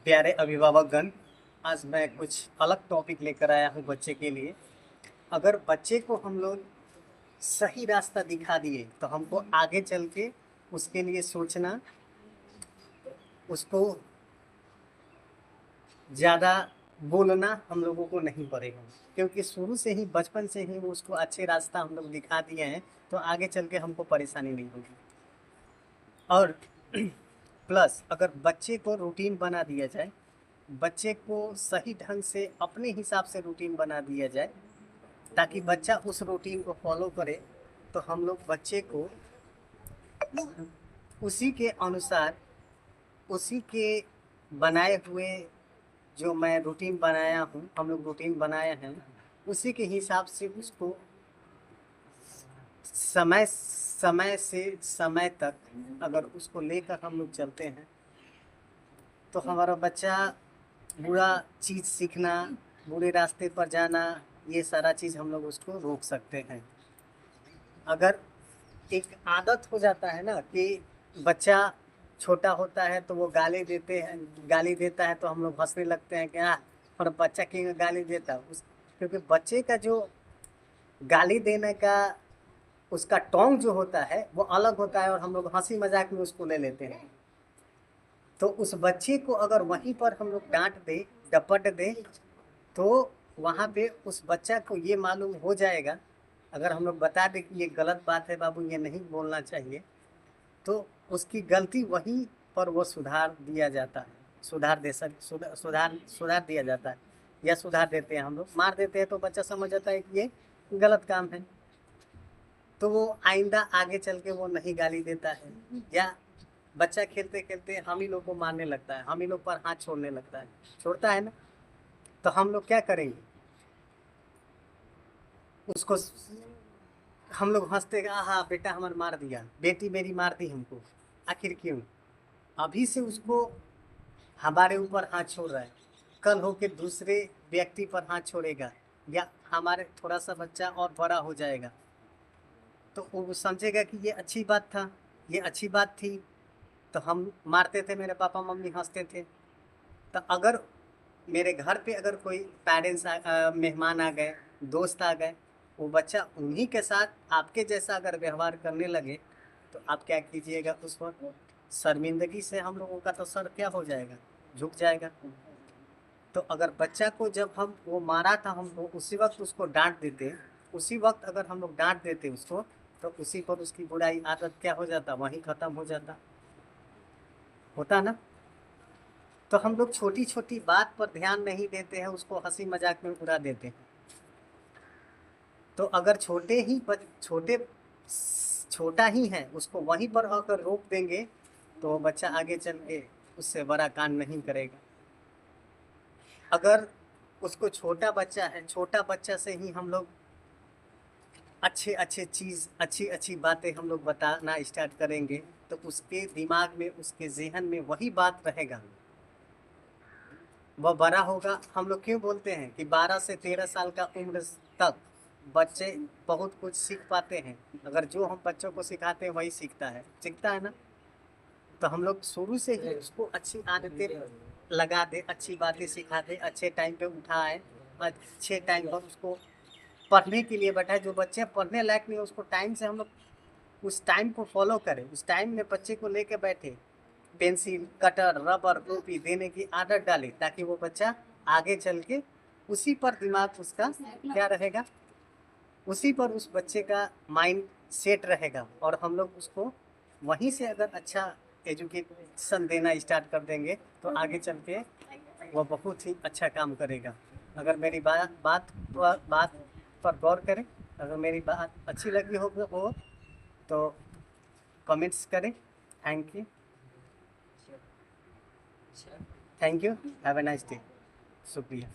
प्यारे अभिभावकगण, आज मैं कुछ अलग टॉपिक लेकर आया हूँ बच्चे के लिए। अगर बच्चे को हम लोग सही रास्ता दिखा दिए तो हमको आगे चल के उसके लिए सोचना, उसको ज़्यादा बोलना हम लोगों को नहीं पड़ेगा, क्योंकि शुरू से ही बचपन से ही उसको अच्छे रास्ता हम लोग दिखा दिए हैं तो आगे चल के हमको परेशानी नहीं होगी। और प्लस अगर बच्चे को रूटीन बना दिया जाए, बच्चे को सही ढंग से अपने हिसाब से रूटीन बना दिया जाए ताकि बच्चा उस रूटीन को फॉलो करे, तो हम लोग बच्चे को उसी के अनुसार, उसी के बनाए हुए, जो मैं रूटीन बनाया हूँ, हम लोग रूटीन बनाए हैं, उसी के हिसाब से उसको समय समय से समय तक अगर उसको लेकर हम लोग चलते हैं तो हमारा बच्चा बुरा चीज़ सीखना, बुरे रास्ते पर जाना, ये सारा चीज़ हम लोग उसको रोक सकते हैं। अगर एक आदत हो जाता है ना कि बच्चा छोटा होता है तो वो गाली देता है तो हम लोग हंसने लगते हैं कि और बच्चा क्यों गाली देता उस, क्योंकि बच्चे का जो गाली देने का उसका टोन जो होता है वो अलग होता है और हम लोग हंसी मजाक में उसको ले लेते हैं। तो उस बच्चे को अगर वहीं पर हम लोग डांट दे, डपट दे, तो वहाँ पे उस बच्चा को ये मालूम हो जाएगा। अगर हम लोग बता दें कि ये गलत बात है बाबू, ये नहीं बोलना चाहिए, तो उसकी गलती वहीं पर वो सुधार दिया जाता है, सुधार दिया जाता है, या सुधार देते हैं। हम लोग मार देते हैं तो बच्चा समझ जाता है कि ये गलत काम है, तो वो आइंदा आगे चल के वो नहीं गाली देता है। या बच्चा खेलते खेलते हम ही लोग को मारने लगता है, हम ही लोग पर हाथ छोड़ने लगता है, छोड़ता है ना, तो हम लोग क्या करेंगे, उसको हम लोग हंसते हाँ बेटा हमारे मार दिया, बेटी मेरी मार दी हमको, आखिर क्यों? अभी से उसको हमारे ऊपर हाथ छोड़ रहा है, कल होके दूसरे व्यक्ति पर हाथ छोड़ेगा, या हमारे थोड़ा सा बच्चा और बड़ा हो जाएगा तो वो समझेगा कि ये अच्छी बात था, ये अच्छी बात थी, तो हम मारते थे, मेरे पापा मम्मी हंसते थे। तो अगर मेरे घर पे अगर कोई मेहमान आ गए, दोस्त आ गए, वो बच्चा उन्हीं के साथ आपके जैसा अगर व्यवहार करने लगे तो आप क्या कीजिएगा? उस वक्त शर्मिंदगी से हम लोगों का तो सर क्या हो जाएगा, झुक जाएगा। तो अगर बच्चा को जब हम वो मारा था हम लोग उसी वक्त उसको डांट देते, उसी वक्त अगर हम लोग डांट देते उसको, तो उसी पर उसकी बुराई आदत क्या हो जाता, वहीं खत्म हो जाता, होता ना। तो हम लोग छोटी छोटी बात पर ध्यान नहीं देते हैं, उसको हंसी मजाक में उड़ा देते हैं। तो अगर छोटा ही है, उसको वहीं पर अगर रोक देंगे तो वो बच्चा आगे चल के उससे बड़ा कांड नहीं करेगा। अगर उसको छोटा बच्चा है, छोटा बच्चा से ही हम लोग अच्छी अच्छी बातें हम लोग बताना स्टार्ट करेंगे तो उसके दिमाग में, उसके ज़हन में वही बात रहेगा, वह बड़ा होगा। हम लोग क्यों बोलते हैं कि 12 से 13 साल का उम्र तक बच्चे बहुत कुछ सीख पाते हैं, अगर जो हम बच्चों को सिखाते हैं वही सीखता है ना। तो हम लोग शुरू से ही उसको अच्छी आदतें लगा दे, अच्छी बातें सिखा दे, अच्छे टाइम पे उठाए, अच्छे टाइम पर उसको पढ़ने के लिए बैठाए। जो बच्चे पढ़ने लायक नहीं है उसको टाइम से हम लोग उस टाइम को फॉलो करें, उस टाइम में बच्चे को लेके बैठे, पेंसिल, कटर, रबर, कॉपी देने की आदत डालें ताकि वो बच्चा आगे चल के उसी पर दिमाग उसका क्या रहेगा, उसी पर उस बच्चे का माइंड सेट रहेगा। और हम लोग उसको वहीं से अगर अच्छा एजुकेशन देना स्टार्ट कर देंगे तो आगे चल के वह बहुत ही अच्छा काम करेगा। अगर मेरी बात पर गौर करें, अगर मेरी बात अच्छी लगी हो तो कमेंट्स करें। Thank you, thank you, have a nice day. शुक्रिया।